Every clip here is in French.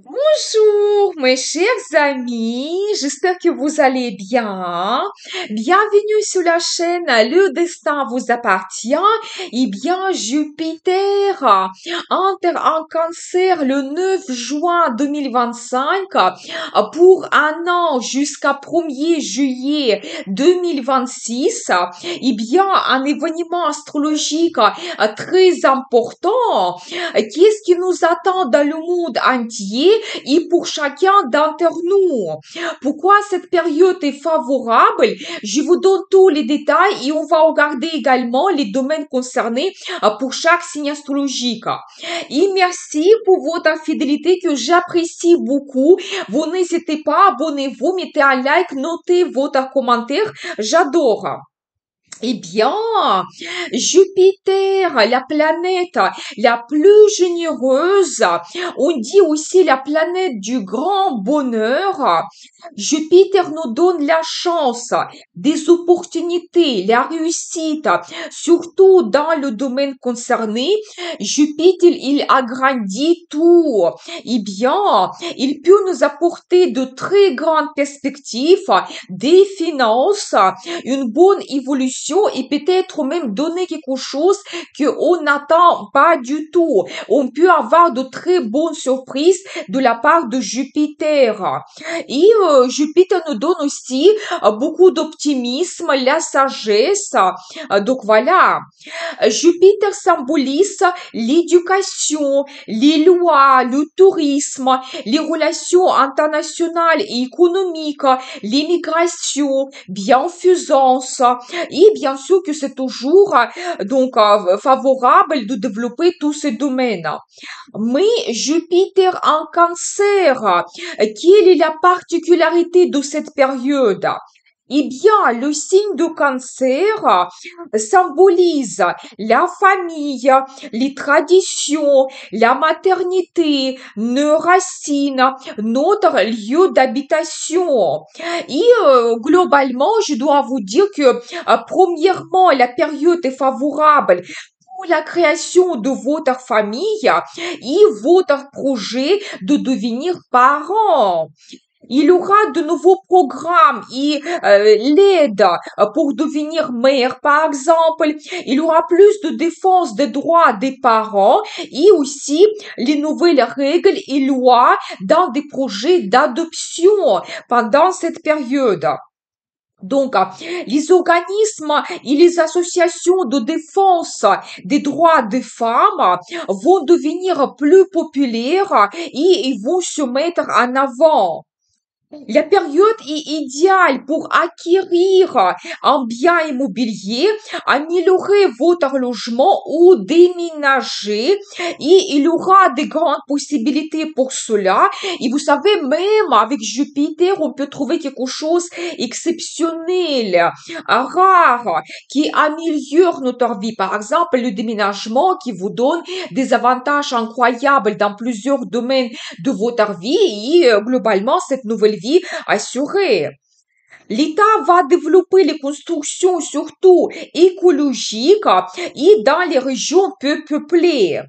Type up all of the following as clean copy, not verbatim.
Bonjour, mes chers amis, j'espère que vous allez bien. Bienvenue sur la chaîne Le Destin vous appartient. Eh bien, Jupiter entre en Cancer le 9 juin 2025 pour un an jusqu'à 1er juillet 2026. Eh bien, un événement astrologique très important. Qu'est-ce qui nous attend dans le monde entier et pour chacun d'entre nous? Pourquoi cette période est favorable? Je vous donne tous les détails et on va regarder également les domaines concernés pour chaque signe astrologique. Et merci pour votre fidélité que j'apprécie beaucoup. Vous n'hésitez pas, abonnez-vous, mettez un like, notez votre commentaire. J'adore. Eh bien, Jupiter, la planète la plus généreuse, on dit aussi la planète du grand bonheur. Jupiter nous donne la chance, des opportunités, la réussite, surtout dans le domaine concerné. Jupiter, il agrandit tout. Eh bien, il peut nous apporter de très grandes perspectives, des finances, une bonne évolution et peut-être même donner quelque chose qu'on n'attend pas du tout. On peut avoir de très bonnes surprises de la part de Jupiter. Et Jupiter nous donne aussi beaucoup d'optimisme, la sagesse. Donc voilà, Jupiter symbolise l'éducation, les lois, le tourisme, les relations internationales et économiques, l'immigration, bienfaisance. Et bien sûr que c'est toujours favorable de développer tous ces domaines. Mais Jupiter en Cancer, quelle est la particularité de cette période? Eh bien, le signe de Cancer symbolise la famille, les traditions, la maternité, nos racines, notre lieu d'habitation. Et globalement, je dois vous dire que premièrement, la période est favorable pour la création de votre famille et votre projet de devenir parent. Il y aura de nouveaux programmes et l'aide pour devenir mère, par exemple. Il y aura plus de défense des droits des parents et aussi les nouvelles règles et lois dans des projets d'adoption pendant cette période. Donc, les organismes et les associations de défense des droits des femmes vont devenir plus populaires et ils vont se mettre en avant. La période est idéale pour acquérir un bien immobilier, améliorer votre logement ou déménager et il y aura de grandes possibilités pour cela. Et vous savez, même avec Jupiter, on peut trouver quelque chose exceptionnel, rare, qui améliore notre vie. Par exemple, le déménagement qui vous donne des avantages incroyables dans plusieurs domaines de votre vie et globalement, cette nouvelle vie assurée. L'État va développer les constructions surtout écologiques et dans les régions peu peuplées,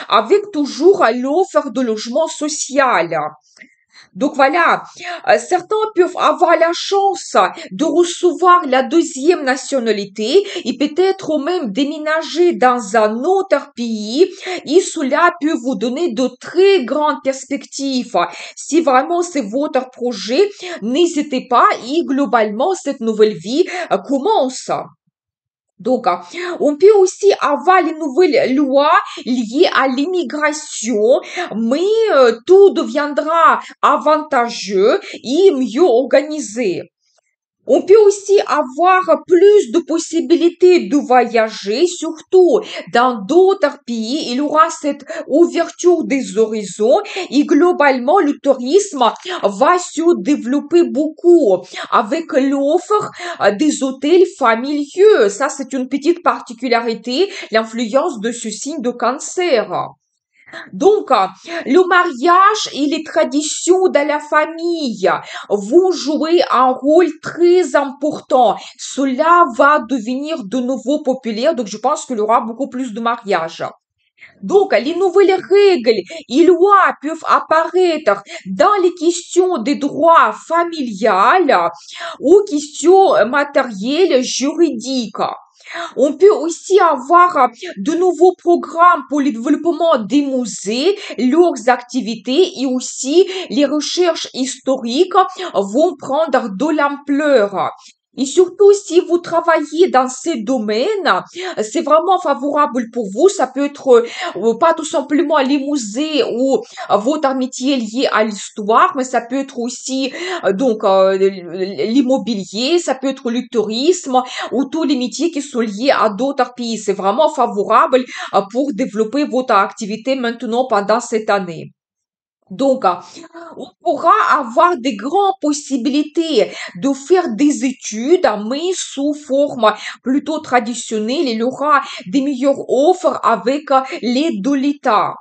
avec toujours l'offre de logement social. Donc voilà, certains peuvent avoir la chance de recevoir la deuxième nationalité et peut-être même déménager dans un autre pays et cela peut vous donner de très grandes perspectives. Si vraiment c'est votre projet, n'hésitez pas et globalement cette nouvelle vie commence. Donc, on peut aussi avoir les nouvelles lois liées à l'immigration, mais tout deviendra avantageux et mieux organisé. On peut aussi avoir plus de possibilités de voyager, surtout dans d'autres pays. Il y aura cette ouverture des horizons et globalement, le tourisme va se développer beaucoup avec l'offre des hôtels familiaux. Ça, c'est une petite particularité, l'influence de ce signe de cancer. Donc, le mariage et les traditions de la famille vont jouer un rôle très important. Cela va devenir de nouveau populaire, donc je pense qu'il y aura beaucoup plus de mariages. Donc, les nouvelles règles et lois peuvent apparaître dans les questions des droits familiales ou questions matérielles juridiques. On peut aussi avoir de nouveaux programmes pour le développement des musées, leurs activités et aussi les recherches historiques vont prendre de l'ampleur. Et surtout, si vous travaillez dans ces domaines, c'est vraiment favorable pour vous. Ça peut être pas tout simplement les musées ou votre métier lié à l'histoire, mais ça peut être aussi l'immobilier, ça peut être le tourisme ou tous les métiers qui sont liés à d'autres pays. C'est vraiment favorable pour développer votre activité maintenant pendant cette année. Donc, on pourra avoir des grandes possibilités de faire des études, mais sous forme plutôt traditionnelle. Il y aura des meilleures offres avec l'aide de l'État.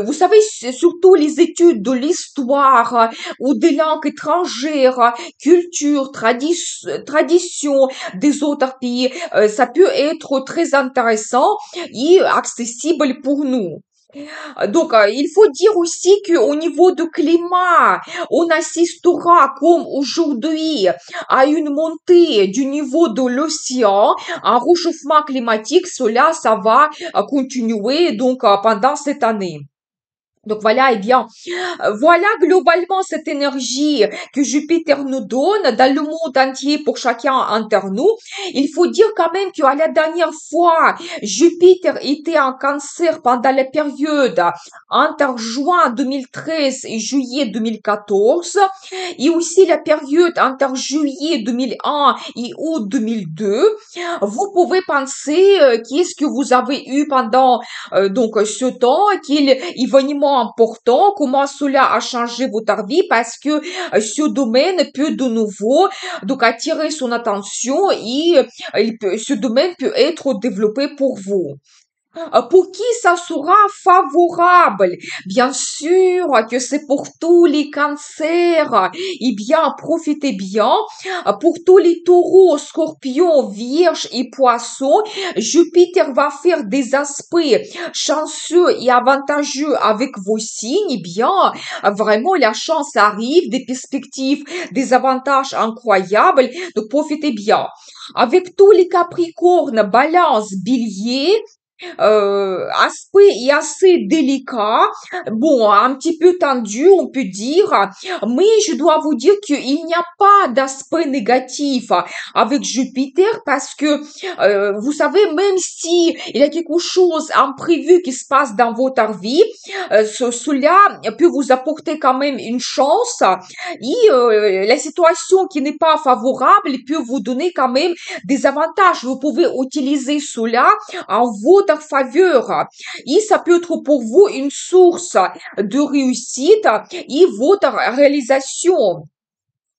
Vous savez, c'est surtout les études de l'histoire ou des langues étrangères, culture, tradition des autres pays, ça peut être très intéressant et accessible pour nous. Il faut dire aussi qu'au niveau du climat, on assistera comme aujourd'hui à une montée du niveau de l'océan, un réchauffement climatique. Cela, ça va continuer pendant cette année. Donc voilà, eh bien, voilà globalement cette énergie que Jupiter nous donne dans le monde entier pour chacun d'entre nous. Il faut dire quand même qu'à la dernière fois, Jupiter était en Cancer pendant la période entre juin 2013 et juillet 2014, et aussi la période entre juillet 2001 et août 2002. Vous pouvez penser qu'est-ce que vous avez eu pendant ce temps, quel événement important, comment cela a changé votre vie, parce que ce domaine peut de nouveau attirer son attention et ce domaine peut être développé pour vous. Pour qui ça sera favorable? Bien sûr que c'est pour tous les cancers. Eh bien, profitez bien. Pour tous les taureaux, scorpions, vierges et poissons, Jupiter va faire des aspects chanceux et avantageux avec vos signes. Eh bien, vraiment, la chance arrive, des perspectives, des avantages incroyables. Donc, profitez bien. Avec tous les capricornes, balance, bélier, aspect est assez délicat, bon, un petit peu tendu, on peut dire, mais je dois vous dire qu'il n'y a pas d'aspect négatif avec Jupiter parce que, vous savez, même si il y a quelque chose imprévu qui se passe dans votre vie, cela peut vous apporter quand même une chance et la situation qui n'est pas favorable peut vous donner quand même des avantages. Vous pouvez utiliser cela en votre faveur. Et ça peut être pour vous une source de réussite et votre réalisation.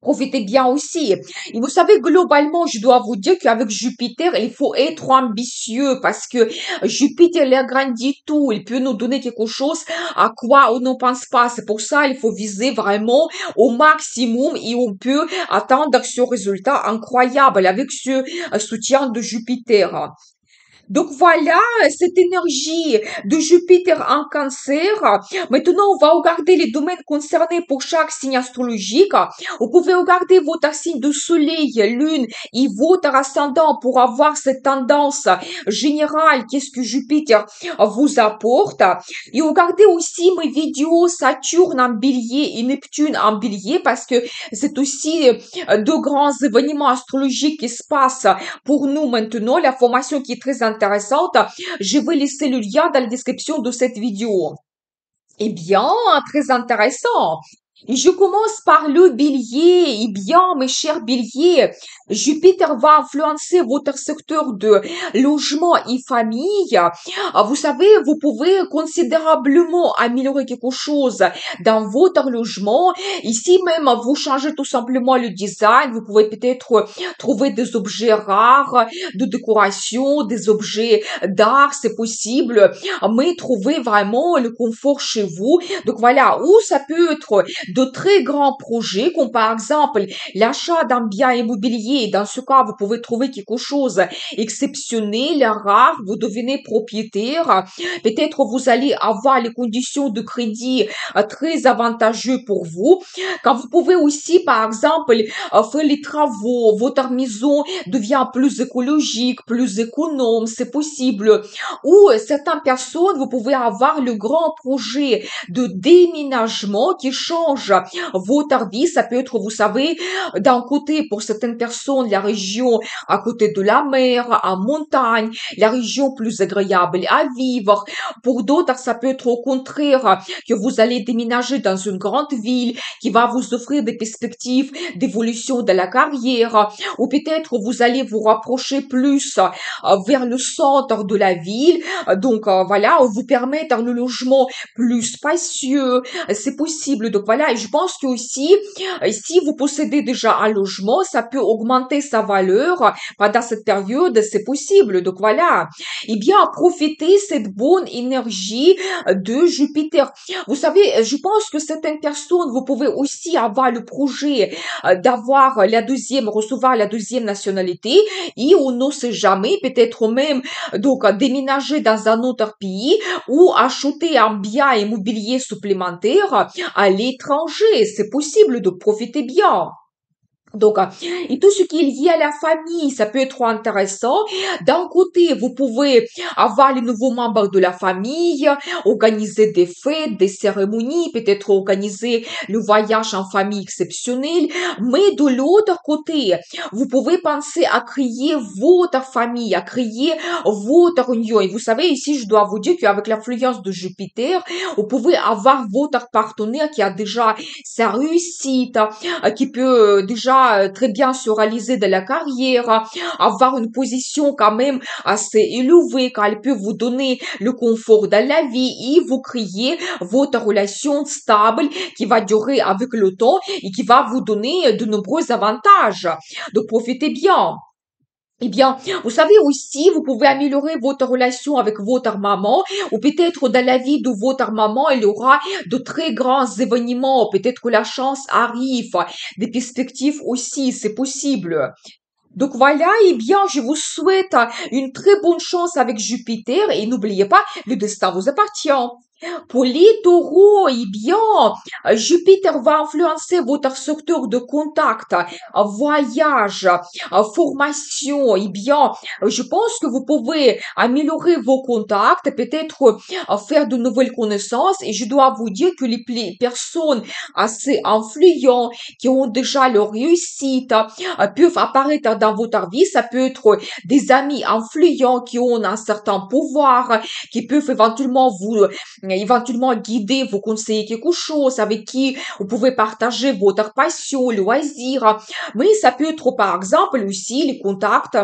Profitez bien aussi. Et vous savez, globalement, je dois vous dire qu'avec Jupiter, il faut être ambitieux parce que Jupiter, il agrandit tout. Il peut nous donner quelque chose à quoi on ne pense pas. C'est pour ça, il faut viser vraiment au maximum et on peut attendre ce résultat incroyable avec ce soutien de Jupiter. Donc voilà, cette énergie de Jupiter en Cancer. Maintenant, on va regarder les domaines concernés pour chaque signe astrologique. Vous pouvez regarder votre signe de soleil, lune et votre ascendant pour avoir cette tendance générale, qu'est-ce que Jupiter vous apporte. Et regardez aussi mes vidéos Saturne en bélier et Neptune en bélier parce que c'est aussi deux grands événements astrologiques qui se passent pour nous maintenant. La formation qui est très intéressante, je vais laisser le lien dans la description de cette vidéo. Eh bien, très intéressant. Et je commence par le bélier. Eh bien, mes chers béliers, Jupiter va influencer votre secteur de logement et famille. Vous savez, vous pouvez considérablement améliorer quelque chose dans votre logement. Ici même, vous changez tout simplement le design. Vous pouvez peut-être trouver des objets rares de décoration, des objets d'art, c'est possible, mais trouver vraiment le confort chez vous. Donc voilà, ou ça peut être de très grands projets, comme par exemple l'achat d'un bien immobilier. Dans ce cas, vous pouvez trouver quelque chose exceptionnel, rare, vous devenez propriétaire. Peut-être vous allez avoir les conditions de crédit très avantageux pour vous. Quand vous pouvez aussi, par exemple, faire les travaux, votre maison devient plus écologique, plus économe, c'est possible. Ou certaines personnes, vous pouvez avoir le grand projet de déménagement qui change votre vie. Ça peut être, vous savez, d'un côté, pour certaines personnes, la région à côté de la mer, en montagne, la région plus agréable à vivre. Pour d'autres, ça peut être au contraire que vous allez déménager dans une grande ville qui va vous offrir des perspectives d'évolution de la carrière, ou peut-être vous allez vous rapprocher plus vers le centre de la ville, donc voilà, vous permettre le logement plus spacieux, c'est possible. Donc voilà, et je pense que aussi, si vous possédez déjà un logement, ça peut augmenter sa valeur pendant cette période, c'est possible. Donc voilà, eh bien, profitez cette bonne énergie de Jupiter. Vous savez, je pense que certaines personnes, vous pouvez aussi avoir le projet d'avoir la deuxième, recevoir la deuxième nationalité, et on ne sait jamais, peut-être même, donc, déménager dans un autre pays ou acheter un bien immobilier supplémentaire à l'étranger. C'est possible de profiter bien. Donc, et tout ce qui est lié à la famille, ça peut être intéressant. D'un côté, vous pouvez avoir les nouveaux membres de la famille, organiser des fêtes, des cérémonies, peut-être organiser le voyage en famille exceptionnel. Mais de l'autre côté, vous pouvez penser à créer votre famille, à créer votre union. Et vous savez, ici, je dois vous dire qu'avec l'influence de Jupiter, vous pouvez avoir votre partenaire qui a déjà sa réussite, qui peut déjà très bien se réaliser de la carrière, avoir une position quand même assez élevée, qu'elle peut vous donner le confort de la vie et vous créer votre relation stable qui va durer avec le temps et qui va vous donner de nombreux avantages. Donc profitez bien. Eh bien, vous savez aussi, vous pouvez améliorer votre relation avec votre maman, ou peut-être dans la vie de votre maman, il y aura de très grands événements. Peut-être que la chance arrive, des perspectives aussi, c'est possible. Donc voilà, eh bien, je vous souhaite une très bonne chance avec Jupiter et n'oubliez pas, le destin vous appartient. Pour les taureaux, eh bien, Jupiter va influencer votre secteur de contact, voyage, formation. Eh bien, je pense que vous pouvez améliorer vos contacts, peut-être faire de nouvelles connaissances. Et je dois vous dire que les personnes assez influentes, qui ont déjà leur réussite, peuvent apparaître dans votre vie. Ça peut être des amis influents qui ont un certain pouvoir, qui peuvent éventuellement guider, vous conseiller quelque chose, avec qui vous pouvez partager votre passion, loisir. Mais ça peut être par exemple aussi les contacts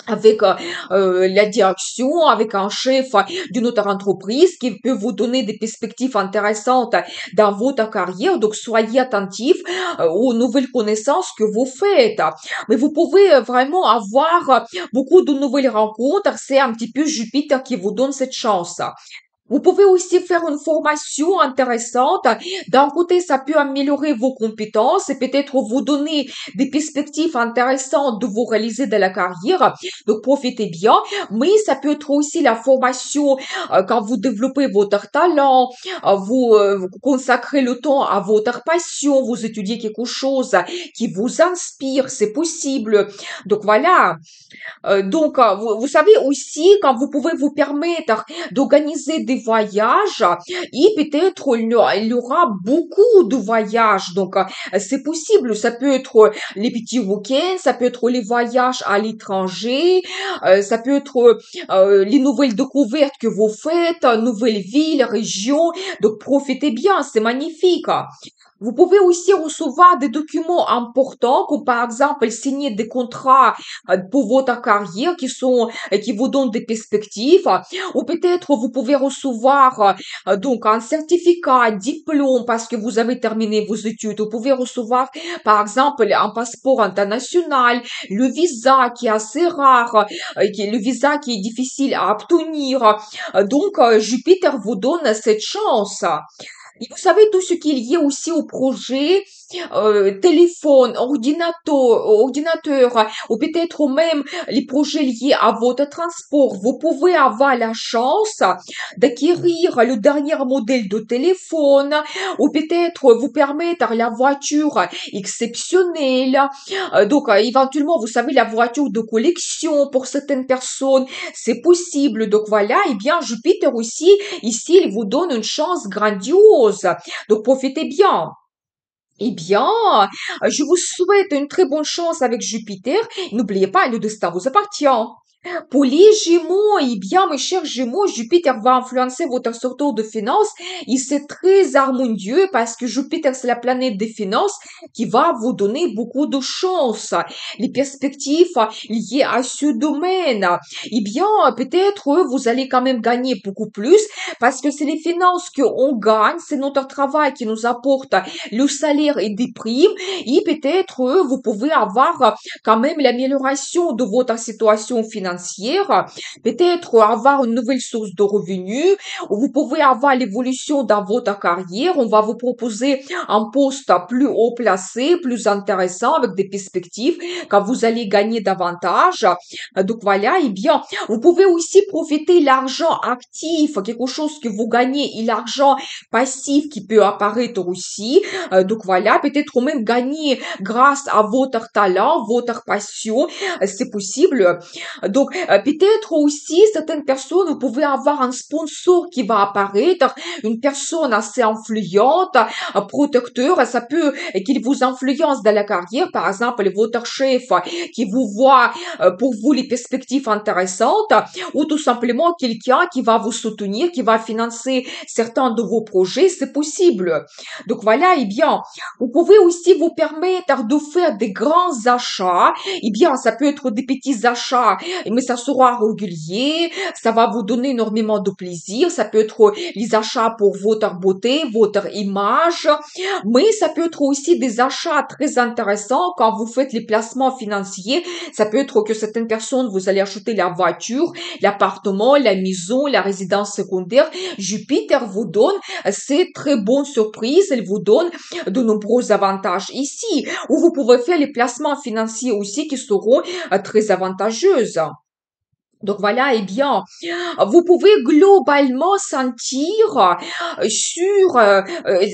avec la direction, avec un chef d'une autre entreprise qui peut vous donner des perspectives intéressantes dans votre carrière. Donc, soyez attentifs aux nouvelles connaissances que vous faites. Mais vous pouvez vraiment avoir beaucoup de nouvelles rencontres. C'est un petit peu Jupiter qui vous donne cette chance. Vous pouvez aussi faire une formation intéressante. D'un côté, ça peut améliorer vos compétences et peut-être vous donner des perspectives intéressantes de vous réaliser dans la carrière. Donc, profitez bien. Mais ça peut être aussi la formation quand vous développez votre talent, vous consacrez le temps à votre passion, vous étudiez quelque chose qui vous inspire, c'est possible. Donc, voilà. Vous savez aussi, quand vous pouvez vous permettre d'organiser des voyages, et peut-être il y aura beaucoup de voyages. Donc, c'est possible. Ça peut être les petits week-ends, ça peut être les voyages à l'étranger, ça peut être les nouvelles découvertes que vous faites, nouvelles villes, régions. Donc, profitez bien, c'est magnifique. Vous pouvez aussi recevoir des documents importants, comme par exemple signer des contrats pour votre carrière qui vous donnent des perspectives, ou peut-être vous pouvez recevoir donc un certificat, un diplôme parce que vous avez terminé vos études. Vous pouvez recevoir par exemple un passeport international, le visa qui est assez rare, le visa qui est difficile à obtenir. Donc Jupiter vous donne cette chance. Et vous savez, tout ce qui est lié aussi au projet, téléphone, ordinateur, ou peut-être même les projets liés à votre transport, vous pouvez avoir la chance d'acquérir le dernier modèle de téléphone, ou peut-être vous permettre la voiture exceptionnelle. Donc, éventuellement, vous savez, la voiture de collection pour certaines personnes, c'est possible. Donc, voilà, et bien, Jupiter aussi, ici, il vous donne une chance grandiose. Donc, profitez bien. Eh bien, je vous souhaite une très bonne chance avec Jupiter. N'oubliez pas, le destin vous appartient. Pour les Gémeaux, eh bien, mes chers Gémeaux, Jupiter va influencer votre secteur de finances et c'est très harmonieux parce que Jupiter, c'est la planète des finances qui va vous donner beaucoup de chance. Les perspectives liées à ce domaine, eh bien, peut-être vous allez quand même gagner beaucoup plus parce que c'est les finances qu'on gagne, c'est notre travail qui nous apporte le salaire et des primes et peut-être vous pouvez avoir quand même l'amélioration de votre situation financière, peut-être avoir une nouvelle source de revenus, ou vous pouvez avoir l'évolution dans votre carrière, on va vous proposer un poste plus haut placé, plus intéressant, avec des perspectives, quand vous allez gagner davantage. Donc voilà, et bien, vous pouvez aussi profiter de l'argent actif, quelque chose que vous gagnez, et l'argent passif qui peut apparaître aussi. Donc voilà, peut-être même gagner grâce à votre talent, votre passion, c'est possible. Donc, peut-être aussi, certaines personnes, vous pouvez avoir un sponsor qui va apparaître, une personne assez influente, un protecteur, ça peut qu'il vous influence dans la carrière, par exemple, votre chef qui vous voit pour vous les perspectives intéressantes, ou tout simplement quelqu'un qui va vous soutenir, qui va financer certains de vos projets, c'est possible. Donc voilà, eh bien, vous pouvez aussi vous permettre de faire des grands achats. Eh bien, ça peut être des petits achats, mais ça sera régulier. Ça va vous donner énormément de plaisir. Ça peut être les achats pour votre beauté, votre image. Mais ça peut être aussi des achats très intéressants quand vous faites les placements financiers. Ça peut être que certaines personnes, vous allez acheter la voiture, l'appartement, la maison, la résidence secondaire. Jupiter vous donne ces très bonnes surprises. Elle vous donne de nombreux avantages ici, où vous pouvez faire les placements financiers aussi qui seront très avantageux. Donc voilà, eh bien, vous pouvez globalement sentir sur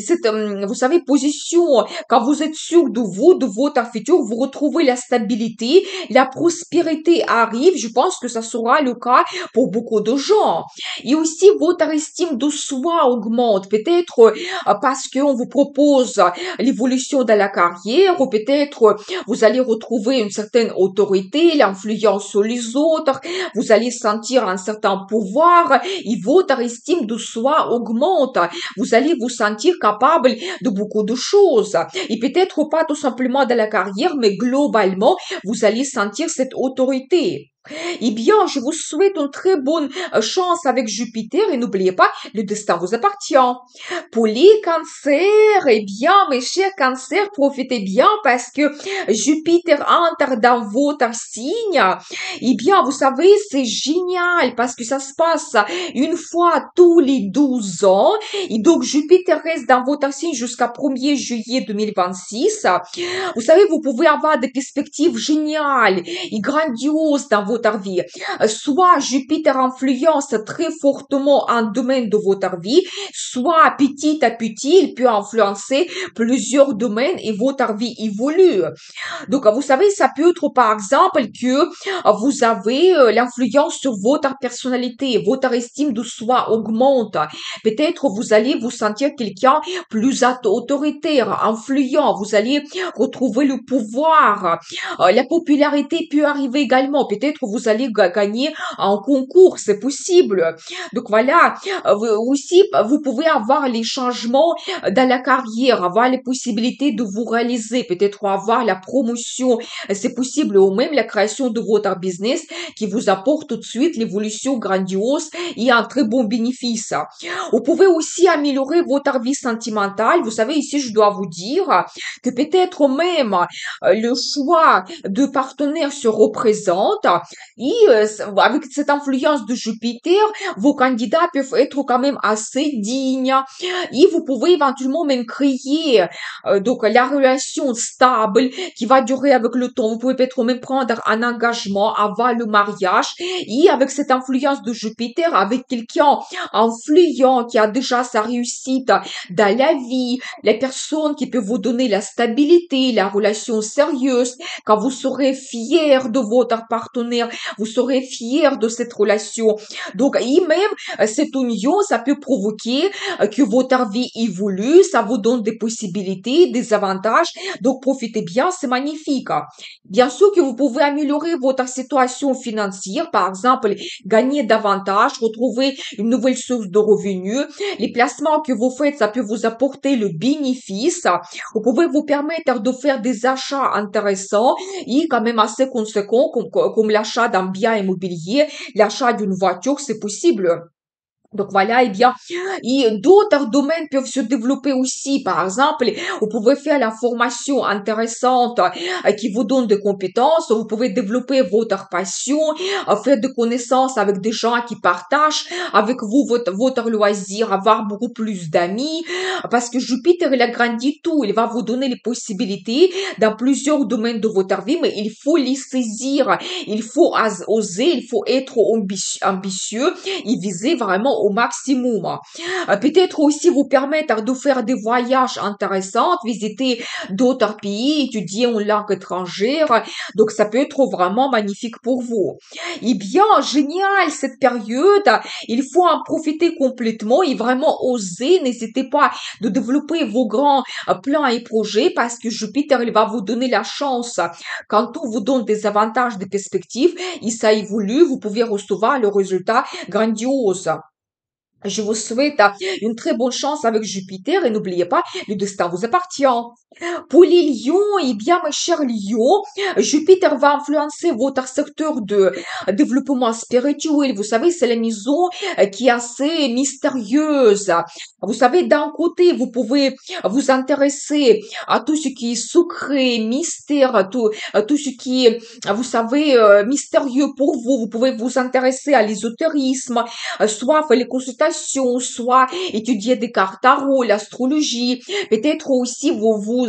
cette, vous savez, position, quand vous êtes sûr de vous, de votre futur, vous retrouvez la stabilité, la prospérité arrive. Je pense que ça sera le cas pour beaucoup de gens. Et aussi, votre estime de soi augmente, peut-être parce qu'on vous propose l'évolution de la carrière, ou peut-être vous allez retrouver une certaine autorité, l'influence sur les autres, vous allez sentir un certain pouvoir et votre estime de soi augmente. Vous allez vous sentir capable de beaucoup de choses. Et peut-être pas tout simplement de la carrière, mais globalement, vous allez sentir cette autorité. Eh bien, je vous souhaite une très bonne chance avec Jupiter et n'oubliez pas, le destin vous appartient. Pour les cancers, eh bien, mes chers cancers, profitez bien parce que Jupiter entre dans votre signe. Eh bien, vous savez, c'est génial parce que ça se passe une fois tous les 12 ans. Et donc, Jupiter reste dans votre signe jusqu'à 1er juillet 2026. Vous savez, vous pouvez avoir des perspectives géniales et grandioses dans votre vie. Soit Jupiter influence très fortement un domaine de votre vie, soit petit à petit, il peut influencer plusieurs domaines et votre vie évolue. Donc, vous savez, ça peut être par exemple que vous avez l'influence sur votre personnalité, votre estime de soi augmente. Peut-être vous allez vous sentir quelqu'un plus autoritaire, influent. Vous allez retrouver le pouvoir. La popularité peut arriver également. Peut-être vous allez gagner un concours, c'est possible. Donc voilà, aussi vous pouvez avoir les changements dans la carrière, avoir les possibilités de vous réaliser, peut-être avoir la promotion, c'est possible, ou même la création de votre business qui vous apporte tout de suite l'évolution grandiose et un très bon bénéfice. Vous pouvez aussi améliorer votre vie sentimentale. Vous savez, ici, je dois vous dire que peut-être même le choix de partenaire se représente. Et avec cette influence de Jupiter, vos candidats peuvent être quand même assez dignes. Et vous pouvez éventuellement même créer donc la relation stable qui va durer avec le temps. Vous pouvez peut-être même prendre un engagement avant le mariage. Et avec cette influence de Jupiter, avec quelqu'un influent qui a déjà sa réussite dans la vie, les personnes qui peuvent vous donner la stabilité, la relation sérieuse, quand vous serez fier de votre partenaire, vous serez fier de cette relation. Donc, et même cette union, ça peut provoquer que votre vie évolue, ça vous donne des possibilités, des avantages. Donc, profitez bien, c'est magnifique. Bien sûr que vous pouvez améliorer votre situation financière, par exemple, gagner davantage, retrouver une nouvelle source de revenus. Les placements que vous faites, ça peut vous apporter le bénéfice. Vous pouvez vous permettre de faire des achats intéressants et quand même assez conséquents, comme l'achat d'un bien immobilier, l'achat d'une voiture, c'est possible. Donc voilà, eh bien, et d'autres domaines peuvent se développer aussi. Par exemple, vous pouvez faire la formation intéressante qui vous donne des compétences. Vous pouvez développer votre passion, faire des connaissances avec des gens qui partagent avec vous votre loisir, avoir beaucoup plus d'amis. Parce que Jupiter, il agrandit tout. Il va vous donner les possibilités dans plusieurs domaines de votre vie, mais il faut les saisir. Il faut oser, il faut être ambitieux et viser vraiment au maximum. Peut-être aussi vous permettre de faire des voyages intéressants, visiter d'autres pays, étudier une langue étrangère. Donc, ça peut être vraiment magnifique pour vous. Eh bien, génial cette période. Il faut en profiter complètement et vraiment oser. N'hésitez pas de développer vos grands plans et projets parce que Jupiter, il va vous donner la chance. Quand tout vous donne des avantages, des perspectives, et ça évolue, vous pouvez recevoir le résultat grandiose. Je vous souhaite une très bonne chance avec Jupiter et n'oubliez pas, le destin vous appartient. Pour les lions, eh bien, mes chers lions, Jupiter va influencer votre secteur de développement spirituel. Vous savez, c'est la maison qui est assez mystérieuse. Vous savez, d'un côté, vous pouvez vous intéresser à tout ce qui est secret, mystère, à tout ce qui est, vous savez, mystérieux pour vous. Vous pouvez vous intéresser à l'ésotérisme, soit faire les consultations, soit étudier des cartes tarot, l'astrologie. Peut-être aussi vous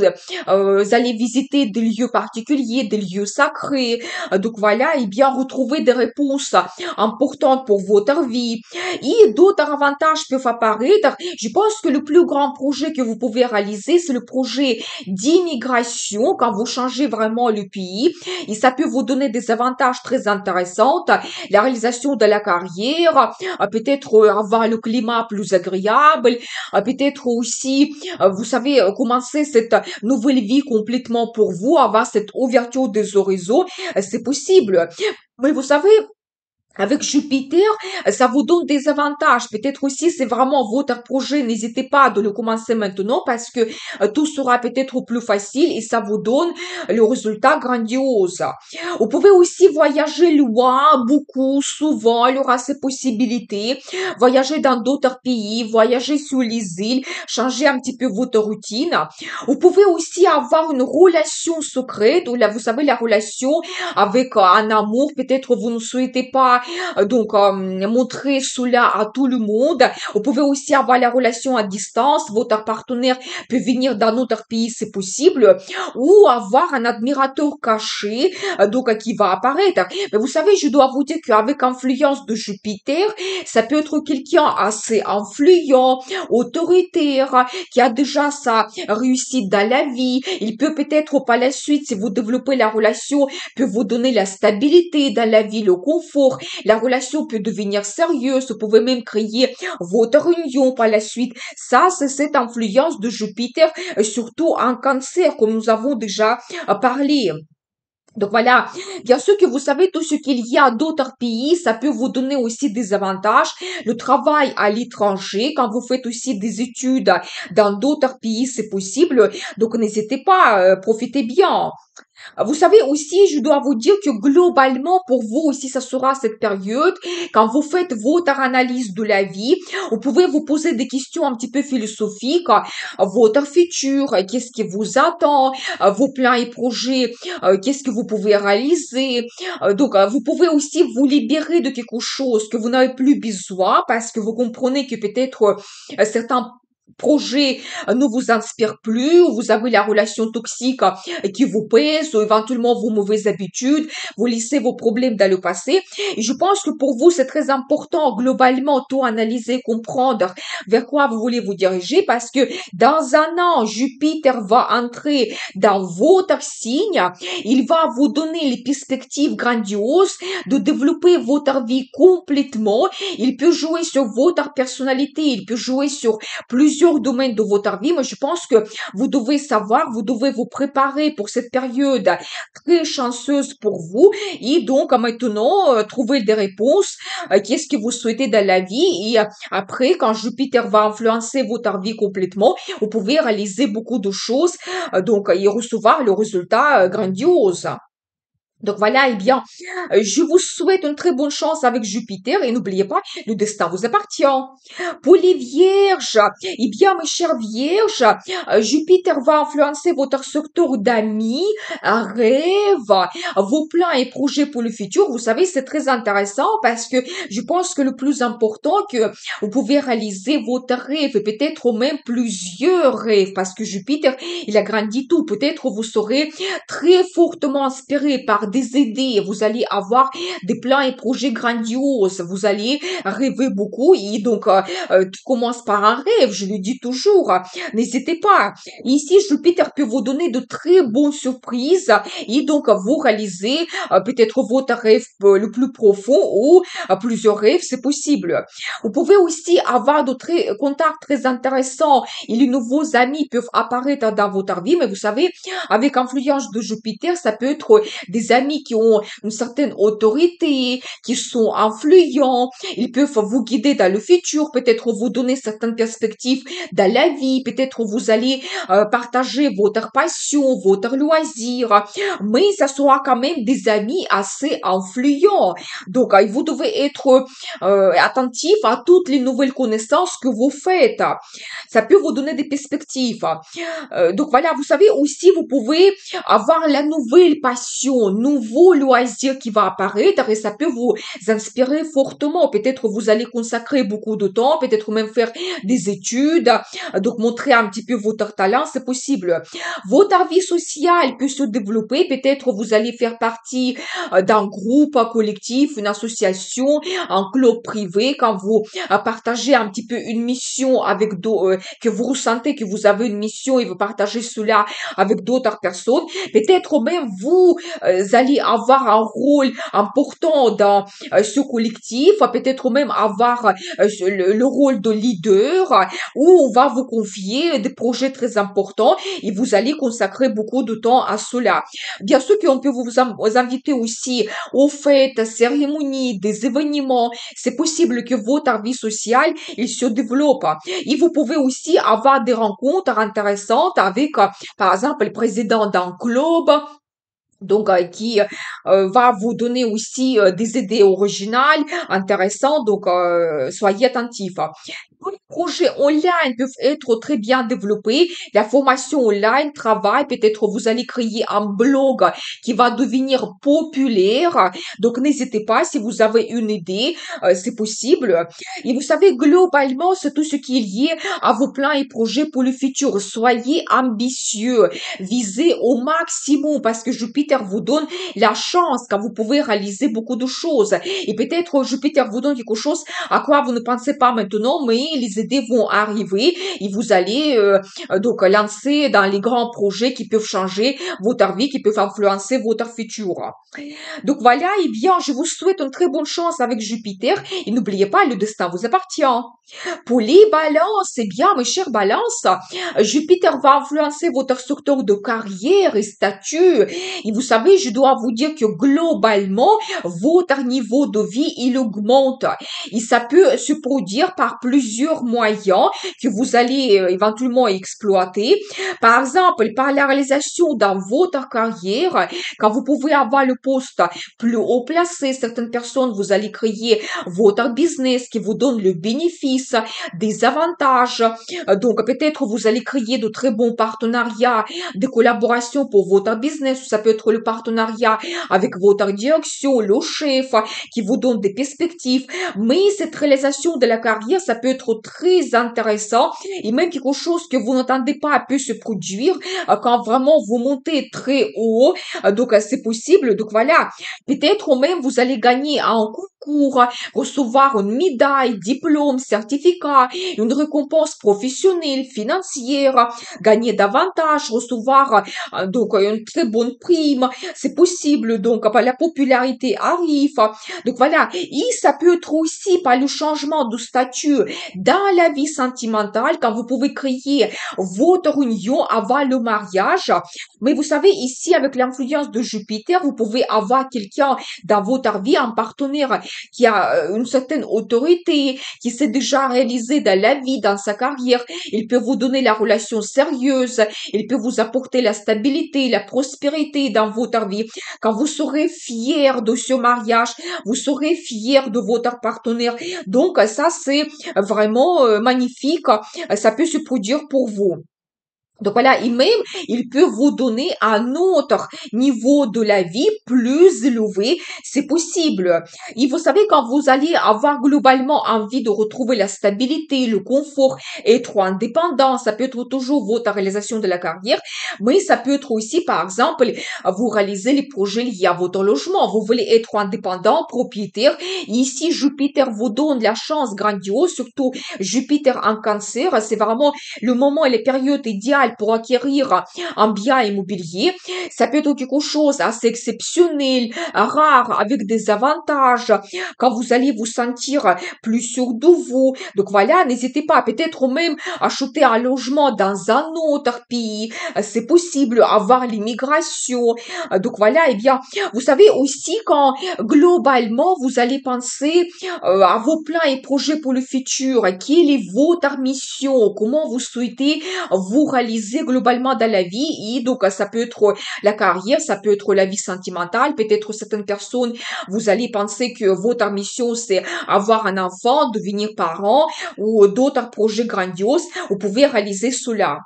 allez visiter des lieux particuliers, des lieux sacrés. Donc voilà, et bien retrouver des réponses importantes pour votre vie. Et d'autres avantages peuvent apparaître. Je pense que le plus grand projet que vous pouvez réaliser, c'est le projet d'immigration quand vous changez vraiment le pays. Et ça peut vous donner des avantages très intéressants. La réalisation de la carrière, peut-être avoir le climat plus agréable, peut-être aussi, vous savez, commencer cette nouvelle vie complètement pour vous, avoir cette ouverture des horizons, c'est possible. Mais vous savez, avec Jupiter, ça vous donne des avantages. Peut-être aussi, c'est vraiment votre projet. N'hésitez pas de le commencer maintenant parce que tout sera peut-être plus facile et ça vous donne le résultat grandiose. Vous pouvez aussi voyager loin, beaucoup, souvent. Il y aura ces possibilités. Voyager dans d'autres pays, voyager sur les îles, changer un petit peu votre routine. Vous pouvez aussi avoir une relation secrète ou là, vous savez, la relation avec un amour. Peut-être vous ne souhaitez pas montrer cela à tout le monde. Vous pouvez aussi avoir la relation à distance. Votre partenaire peut venir dans notre pays, c'est possible. Ou avoir un admirateur caché, qui va apparaître. Mais vous savez, je dois vous dire qu'avec influence de Jupiter, ça peut être quelqu'un assez influent, autoritaire, qui a déjà sa réussite dans la vie. Il peut peut-être par la suite, si vous développez la relation, peut vous donner la stabilité dans la vie, le confort. La relation peut devenir sérieuse. Vous pouvez même créer votre union par la suite. Ça, c'est cette influence de Jupiter, surtout en cancer, comme nous avons déjà parlé. Donc voilà, bien sûr que vous savez tout ce qu'il y a d'autres pays, ça peut vous donner aussi des avantages. Le travail à l'étranger, quand vous faites aussi des études dans d'autres pays, c'est possible. Donc n'hésitez pas, profitez bien. Vous savez aussi, je dois vous dire que globalement, pour vous aussi, ça sera cette période, quand vous faites votre analyse de la vie, vous pouvez vous poser des questions un petit peu philosophiques, votre futur, qu'est-ce qui vous attend, vos plans et projets, qu'est-ce que vous pouvez réaliser. Donc, vous pouvez aussi vous libérer de quelque chose que vous n'avez plus besoin parce que vous comprenez que peut-être certains projets ne vous inspirent plus, ou vous avez la relation toxique qui vous pèse, ou éventuellement vos mauvaises habitudes, vous laissez vos problèmes dans le passé. Et je pense que pour vous, c'est très important globalement tout analyser, comprendre vers quoi vous voulez vous diriger, parce que dans un an, Jupiter va entrer dans votre signe, il va vous donner les perspectives grandioses de développer votre vie complètement. Il peut jouer sur votre personnalité, il peut jouer sur plusieurs domaines de votre vie, mais je pense que vous devez savoir, vous devez vous préparer pour cette période très chanceuse pour vous et donc maintenant trouver des réponses, qu'est-ce que vous souhaitez dans la vie et après quand Jupiter va influencer votre vie complètement, vous pouvez réaliser beaucoup de choses donc et recevoir le résultat grandiose. Donc voilà, eh bien, je vous souhaite une très bonne chance avec Jupiter et n'oubliez pas, le destin vous appartient. Pour les vierges, eh bien, mes chers vierges, Jupiter va influencer votre secteur d'amis, rêves, vos plans et projets pour le futur. Vous savez, c'est très intéressant parce que je pense que le plus important que vous pouvez réaliser votre rêve et peut-être même plusieurs rêves parce que Jupiter, il agrandit tout. Peut-être vous serez très fortement inspiré par des idées. Vous allez avoir des plans et projets grandioses. Vous allez rêver beaucoup et donc tout commence par un rêve, je le dis toujours. N'hésitez pas. Ici, Jupiter peut vous donner de très bonnes surprises et donc vous réaliser peut-être votre rêve le plus profond ou plusieurs rêves, c'est possible. Vous pouvez aussi avoir de très contacts très intéressants et les nouveaux amis peuvent apparaître dans votre vie, mais vous savez, avec influence de Jupiter, ça peut être des amis qui ont une certaine autorité, qui sont influents, ils peuvent vous guider dans le futur, peut-être vous donner certaines perspectives dans la vie, peut-être vous allez partager votre passion, votre loisir, mais ça sera quand même des amis assez influents. Donc, vous devez être attentif à toutes les nouvelles connaissances que vous faites. Ça peut vous donner des perspectives. Donc voilà, vous savez aussi, vous pouvez avoir la nouvelle passion, nouveau loisir qui va apparaître et ça peut vous inspirer fortement. Peut-être vous allez consacrer beaucoup de temps, peut-être même faire des études, donc montrer un petit peu votre talent, c'est possible. Votre vie sociale peut se développer, peut-être vous allez faire partie d'un groupe, un collectif, une association, un club privé, quand vous partagez un petit peu une mission avec d'autres, que vous ressentez que vous avez une mission et vous partagez cela avec d'autres personnes, peut-être même vous allez avoir un rôle important dans ce collectif, peut-être même avoir le rôle de leader où on va vous confier des projets très importants et vous allez consacrer beaucoup de temps à cela. Bien sûr qu'on peut vous inviter aussi aux fêtes, cérémonies, des événements. C'est possible que votre vie sociale, il se développe. Et vous pouvez aussi avoir des rencontres intéressantes avec, par exemple, le président d'un club, donc qui va vous donner aussi des idées originales, intéressantes, donc soyez attentifs. Les projets online peuvent être très bien développés. La formation online, travail, peut-être vous allez créer un blog qui va devenir populaire. Donc n'hésitez pas si vous avez une idée, c'est possible. Et vous savez, globalement, c'est tout ce qui est lié à vos plans et projets pour le futur. Soyez ambitieux, visez au maximum parce que Jupiter vous donne la chance quand vous pouvez réaliser beaucoup de choses. Et peut-être Jupiter vous donne quelque chose à quoi vous ne pensez pas maintenant, mais les idées vont arriver et vous allez donc lancer dans les grands projets qui peuvent changer votre vie, qui peuvent influencer votre futur. Donc voilà, eh bien, je vous souhaite une très bonne chance avec Jupiter et n'oubliez pas, le destin vous appartient. Pour les balances, eh bien, mes chers balances, Jupiter va influencer votre secteur de carrière et statut. Et vous savez, je dois vous dire que globalement, votre niveau de vie, il augmente. Et ça peut se produire par plusieurs plusieurs moyens que vous allez éventuellement exploiter. Par exemple, par la réalisation dans votre carrière, quand vous pouvez avoir le poste plus haut placé, certaines personnes, vous allez créer votre business qui vous donne le bénéfice, des avantages. Donc, peut-être vous allez créer de très bons partenariats, des collaborations pour votre business. Ça peut être le partenariat avec votre direction, le chef, qui vous donne des perspectives. Mais cette réalisation de la carrière, ça peut être très intéressant et même quelque chose que vous n'entendez pas peut se produire quand vraiment vous montez très haut. Donc, c'est possible. Donc, voilà. Peut-être même vous allez gagner un concours, recevoir une médaille, diplôme, certificat, une récompense professionnelle, financière, gagner davantage, recevoir donc une très bonne prime. C'est possible. Donc, la popularité arrive. Donc, voilà. Et ça peut être aussi par le changement de statut dans la vie sentimentale quand vous pouvez créer votre union avant le mariage. Mais vous savez, ici, avec l'influence de Jupiter, vous pouvez avoir quelqu'un dans votre vie, un partenaire qui a une certaine autorité, qui s'est déjà réalisé dans la vie, dans sa carrière. Il peut vous donner la relation sérieuse, il peut vous apporter la stabilité, la prospérité dans votre vie. Quand vous serez fier de ce mariage, vous serez fier de votre partenaire. Donc, ça, c'est vraiment magnifique. Ça peut se produire pour vous. Donc voilà, et même, il peut vous donner un autre niveau de la vie plus élevé, c'est possible. Et vous savez, quand vous allez avoir globalement envie de retrouver la stabilité, le confort, être indépendant, ça peut être toujours votre réalisation de la carrière, mais ça peut être aussi, par exemple, vous réalisez les projets liés à votre logement. Vous voulez être indépendant, propriétaire. Et ici, Jupiter vous donne la chance grandiose, surtout Jupiter en cancer, c'est vraiment le moment et les périodes idéales pour acquérir un bien immobilier. Ça peut être quelque chose assez exceptionnel, rare, avec des avantages, quand vous allez vous sentir plus sûr de vous. Donc voilà, n'hésitez pas, peut-être même acheter un logement dans un autre pays. C'est possible, avoir l'immigration. Donc voilà, eh bien, vous savez aussi quand globalement vous allez penser à vos plans et projets pour le futur, quelle est votre mission, comment vous souhaitez vous réaliser globalement dans la vie. Et donc, ça peut être la carrière, ça peut être la vie sentimentale. Peut-être certaines personnes, vous allez penser que votre mission, c'est avoir un enfant, devenir parent ou d'autres projets grandioses. Vous pouvez réaliser cela.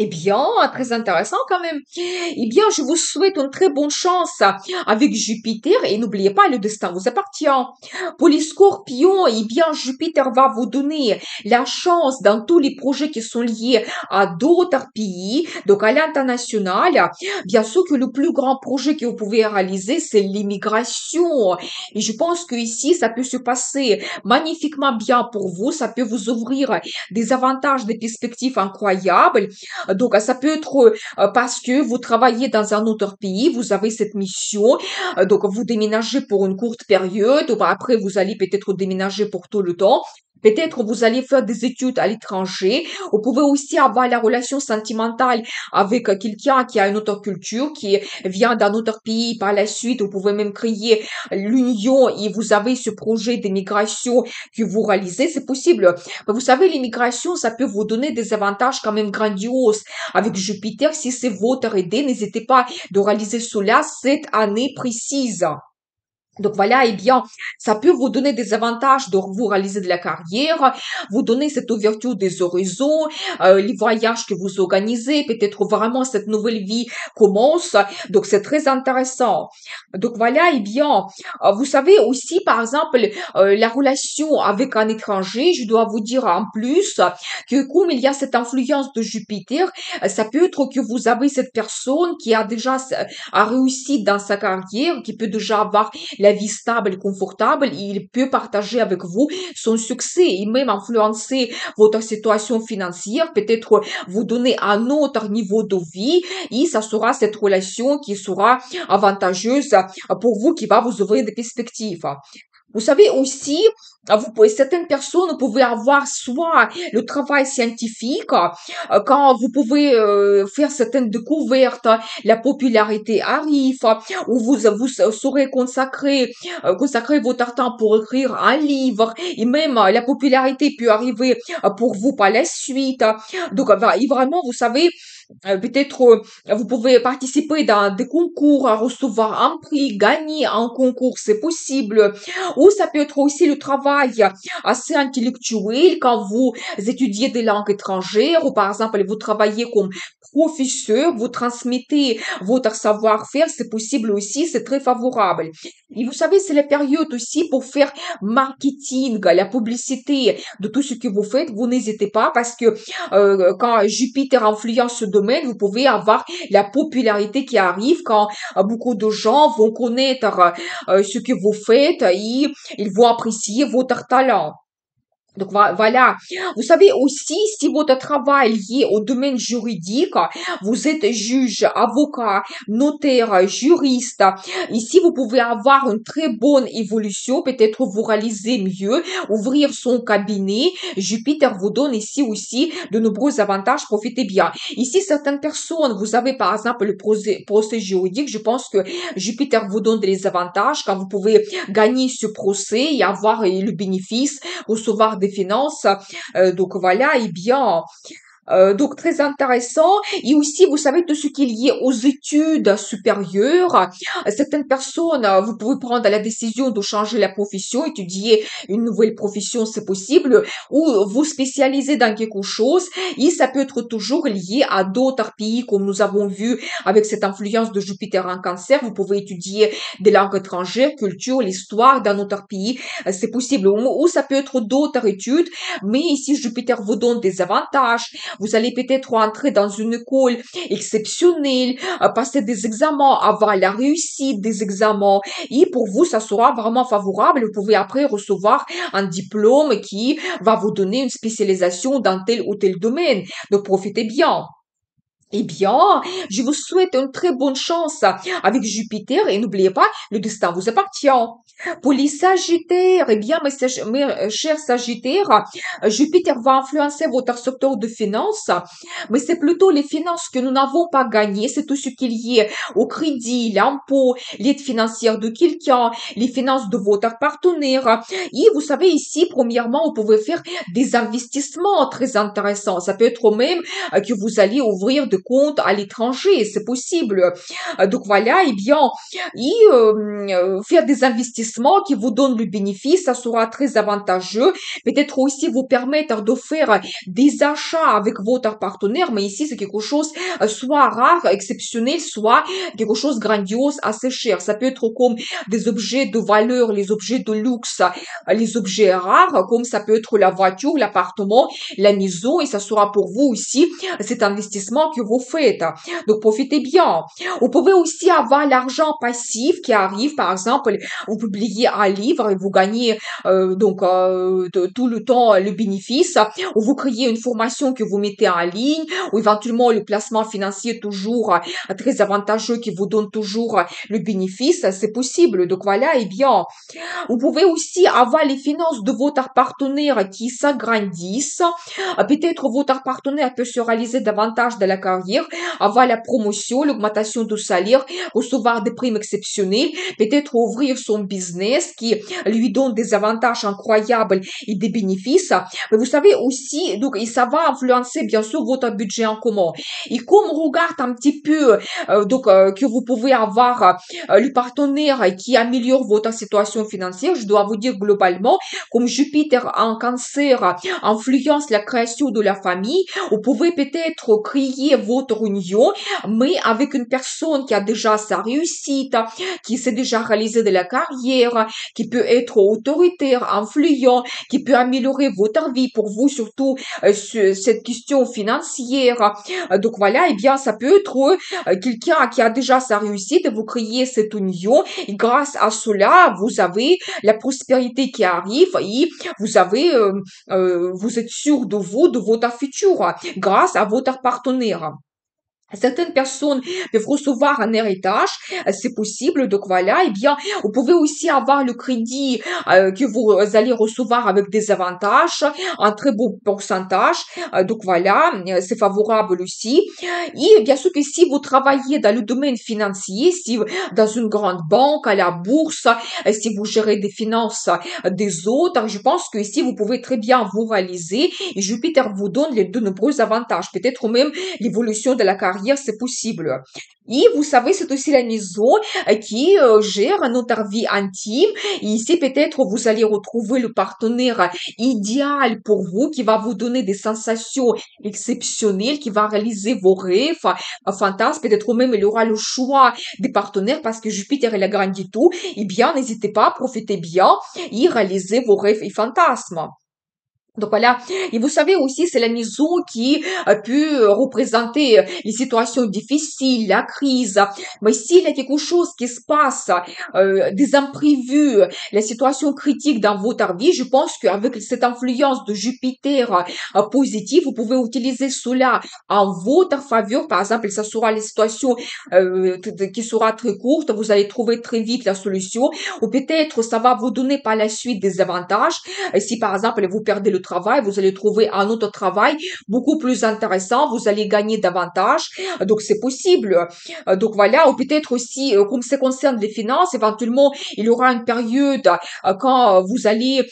Eh bien, très intéressant quand même. Eh bien, je vous souhaite une très bonne chance avec Jupiter et n'oubliez pas, le destin vous appartient. Pour les scorpions, eh bien, Jupiter va vous donner la chance dans tous les projets qui sont liés à d'autres pays, donc à l'international. Bien sûr que le plus grand projet que vous pouvez réaliser, c'est l'immigration. Et je pense que ici, ça peut se passer magnifiquement bien pour vous. Ça peut vous ouvrir des avantages, des perspectives incroyables. Donc, ça peut être parce que vous travaillez dans un autre pays, vous avez cette mission, donc vous déménagez pour une courte période, ou après vous allez peut-être déménager pour tout le temps. Peut-être vous allez faire des études à l'étranger. Vous pouvez aussi avoir la relation sentimentale avec quelqu'un qui a une autre culture, qui vient d'un autre pays. Par la suite, vous pouvez même créer l'union et vous avez ce projet d'immigration que vous réalisez. C'est possible. Mais vous savez, l'immigration, ça peut vous donner des avantages quand même grandioses. Avec Jupiter, si c'est votre idée, n'hésitez pas de réaliser cela cette année précise. Donc voilà, eh bien, ça peut vous donner des avantages de vous réaliser de la carrière, vous donner cette ouverture des horizons, les voyages que vous organisez, peut-être vraiment cette nouvelle vie commence. Donc c'est très intéressant. Donc voilà, eh bien, vous savez aussi, par exemple, la relation avec un étranger, je dois vous dire en plus que comme il y a cette influence de Jupiter, ça peut être que vous avez cette personne qui a déjà a réussi dans sa carrière, qui peut déjà avoir la vie stable et confortable, il peut partager avec vous son succès et même influencer votre situation financière, peut-être vous donner un autre niveau de vie et ça sera cette relation qui sera avantageuse pour vous, qui va vous ouvrir des perspectives. Vous savez aussi, certaines personnes pouvaient avoir soit le travail scientifique, quand vous pouvez faire certaines découvertes, la popularité arrive, ou vous saurez consacrer votre temps pour écrire un livre, et même la popularité peut arriver pour vous par la suite. Donc, et vraiment, vous savez, peut-être vous pouvez participer dans des concours, recevoir un prix, gagner un concours, c'est possible. Ou ça peut être aussi le travail assez intellectuel quand vous étudiez des langues étrangères ou par exemple vous travaillez comme professeur, vous transmettez votre savoir-faire, c'est possible aussi, c'est très favorable. Et vous savez, c'est la période aussi pour faire marketing, la publicité de tout ce que vous faites. Vous n'hésitez pas parce que quand Jupiter influence ce domaine, vous pouvez avoir la popularité qui arrive quand beaucoup de gens vont connaître ce que vous faites et ils vont apprécier votre talent. Donc voilà. Vous savez aussi, si votre travail est lié au domaine juridique, vous êtes juge, avocat, notaire, juriste. Ici, vous pouvez avoir une très bonne évolution, peut-être vous réaliser mieux, ouvrir son cabinet. Jupiter vous donne ici aussi de nombreux avantages, profitez bien. Ici, certaines personnes, vous avez par exemple le procès juridique, je pense que Jupiter vous donne des avantages quand vous pouvez gagner ce procès et avoir le bénéfice recevoir des finances. Donc voilà, et bien, donc très intéressant. Et aussi, vous savez, tout ce qui est lié aux études supérieures. Certaines personnes, vous pouvez prendre la décision de changer la profession, étudier une nouvelle profession, c'est possible, ou vous spécialiser dans quelque chose. Et ça peut être toujours lié à d'autres pays, comme nous avons vu avec cette influence de Jupiter en Cancer. Vous pouvez étudier des langues étrangères, culture, l'histoire dans notre pays. C'est possible. Ou ça peut être d'autres études. Mais ici, Jupiter vous donne des avantages. Vous allez peut-être entrer dans une école exceptionnelle, passer des examens, avoir la réussite des examens. Et pour vous, ça sera vraiment favorable. Vous pouvez après recevoir un diplôme qui va vous donner une spécialisation dans tel ou tel domaine. Donc profitez bien. Eh bien, je vous souhaite une très bonne chance avec Jupiter et n'oubliez pas, le destin vous appartient. Pour les Sagittaires, eh bien, mes chers Sagittaires, Jupiter va influencer votre secteur de finances, mais c'est plutôt les finances que nous n'avons pas gagnées, c'est tout ce qui est lié au crédit, l'impôt, l'aide financière de quelqu'un, les finances de votre partenaire. Et vous savez, ici, premièrement, vous pouvez faire des investissements très intéressants. Ça peut être même que vous allez ouvrir de comptes à l'étranger, c'est possible. Donc voilà, eh bien, et faire des investissements qui vous donnent le bénéfice, ça sera très avantageux. Peut-être aussi vous permettre de faire des achats avec votre partenaire, mais ici c'est quelque chose soit rare, exceptionnel, soit quelque chose grandiose, assez cher. Ça peut être comme des objets de valeur, les objets de luxe, les objets rares, comme ça peut être la voiture, l'appartement, la maison, et ça sera pour vous aussi cet investissement que vous faites. Donc profitez bien. Vous pouvez aussi avoir l'argent passif qui arrive, par exemple, vous publiez un livre et vous gagnez tout le temps le bénéfice, ou vous créez une formation que vous mettez en ligne, ou éventuellement le placement financier toujours très avantageux qui vous donne toujours le bénéfice, c'est possible. Donc voilà, et bien, vous pouvez aussi avoir les finances de votre partenaire qui s'agrandissent. Peut-être votre partenaire peut se réaliser davantage dans la carrière, avoir la promotion, l'augmentation de salaire, recevoir des primes exceptionnelles, peut-être ouvrir son business qui lui donne des avantages incroyables et des bénéfices. Mais vous savez aussi, donc, et ça va influencer bien sûr votre budget en commun. Et comme on regarde un petit peu, que vous pouvez avoir le partenaire qui améliore votre situation financière, je dois vous dire globalement, comme Jupiter en cancer influence la création de la famille, vous pouvez peut-être créer votre union, mais avec une personne qui a déjà sa réussite, qui s'est déjà réalisé de la carrière, qui peut être autoritaire, influent, qui peut améliorer votre vie pour vous, surtout cette question financière. Donc voilà, eh bien, ça peut être quelqu'un qui a déjà sa réussite, vous créez cette union, et grâce à cela, vous avez la prospérité qui arrive et vous êtes sûr de vous, de votre futur, grâce à votre partenaire. Certaines personnes peuvent recevoir un héritage, c'est possible. Donc voilà, eh bien, vous pouvez aussi avoir le crédit que vous allez recevoir avec des avantages, un très bon pourcentage. Donc voilà, c'est favorable aussi. Et bien sûr que si vous travaillez dans le domaine financier, si dans une grande banque, à la bourse, si vous gérez des finances des autres, je pense que ici vous pouvez très bien vous réaliser. Et Jupiter vous donne de nombreux avantages, peut-être même l'évolution de la carrière, c'est possible. Et vous savez, c'est aussi la maison qui gère notre vie intime. Et ici, peut-être, vous allez retrouver le partenaire idéal pour vous, qui va vous donner des sensations exceptionnelles, qui va réaliser vos rêves, fantasmes. Peut-être même, il aura le choix des partenaires parce que Jupiter, il agrandit tout. Eh bien, n'hésitez pas, profitez bien et réalisez vos rêves et fantasmes. Donc voilà, et vous savez aussi, c'est la maison qui peut représenter les situations difficiles, la crise. Mais s'il y a quelque chose qui se passe, des imprévus, la situation critique dans votre vie, je pense qu'avec cette influence de Jupiter positive, vous pouvez utiliser cela en votre faveur. Par exemple, ça sera les situations qui sera très courte, vous allez trouver très vite la solution, ou peut-être ça va vous donner par la suite des avantages. Et si par exemple vous perdez le travail, vous allez trouver un autre travail beaucoup plus intéressant, vous allez gagner davantage. Donc c'est possible. Donc voilà, ou peut-être aussi, comme ça concerne les finances, éventuellement il y aura une période quand vous allez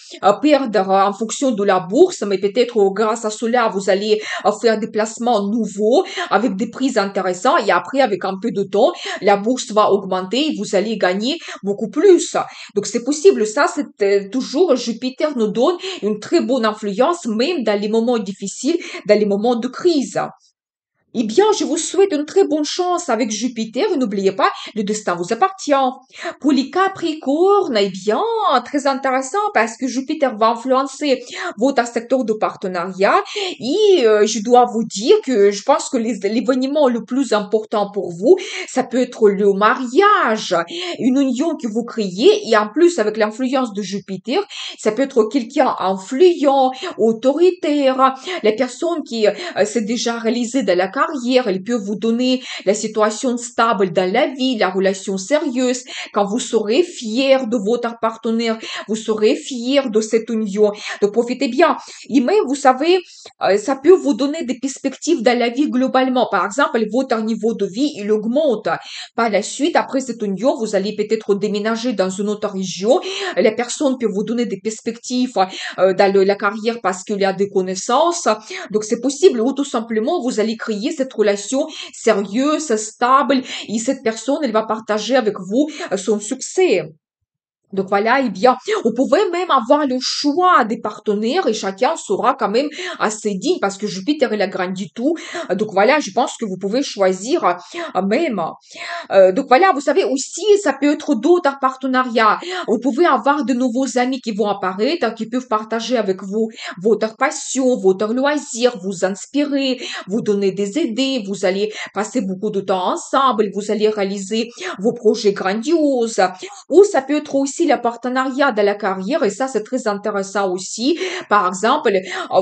perdre en fonction de la bourse, mais peut-être grâce à cela, vous allez faire des placements nouveaux avec des prix intéressants et après, avec un peu de temps, la bourse va augmenter et vous allez gagner beaucoup plus. Donc c'est possible, ça c'est toujours Jupiter nous donne une très bonne influence même dans les moments difficiles, dans les moments de crise. Eh bien, je vous souhaite une très bonne chance avec Jupiter et n'oubliez pas, le destin vous appartient. Pour les Capricornes, eh bien, très intéressant parce que Jupiter va influencer votre secteur de partenariat et je dois vous dire que je pense que l'événement le plus important pour vous, ça peut être le mariage, une union que vous créez et en plus avec l'influence de Jupiter, ça peut être quelqu'un influent, autoritaire, la personne qui s'est déjà réalisée dans la carrière, elle peut vous donner la situation stable dans la vie, la relation sérieuse. Quand vous serez fier de votre partenaire, vous serez fier de cette union. Donc profitez bien. Et même, vous savez, ça peut vous donner des perspectives dans la vie globalement. Par exemple, votre niveau de vie, il augmente. Par la suite, après cette union, vous allez peut-être déménager dans une autre région. La personne peut vous donner des perspectives dans la carrière parce qu'il y a des connaissances. Donc c'est possible ou tout simplement vous allez créer cette relation sérieuse, stable et cette personne, elle va partager avec vous son succès. Donc voilà, eh bien, vous pouvez même avoir le choix des partenaires et chacun sera quand même assez digne parce que Jupiter, il agrandit tout. Donc voilà, je pense que vous pouvez choisir même. Donc voilà, vous savez aussi, ça peut être d'autres partenariats. Vous pouvez avoir de nouveaux amis qui vont apparaître, qui peuvent partager avec vous votre passion, votre loisir, vous inspirer, vous donner des idées, vous allez passer beaucoup de temps ensemble, vous allez réaliser vos projets grandioses. Ou ça peut être aussi le partenariat de la carrière, et ça c'est très intéressant aussi. Par exemple,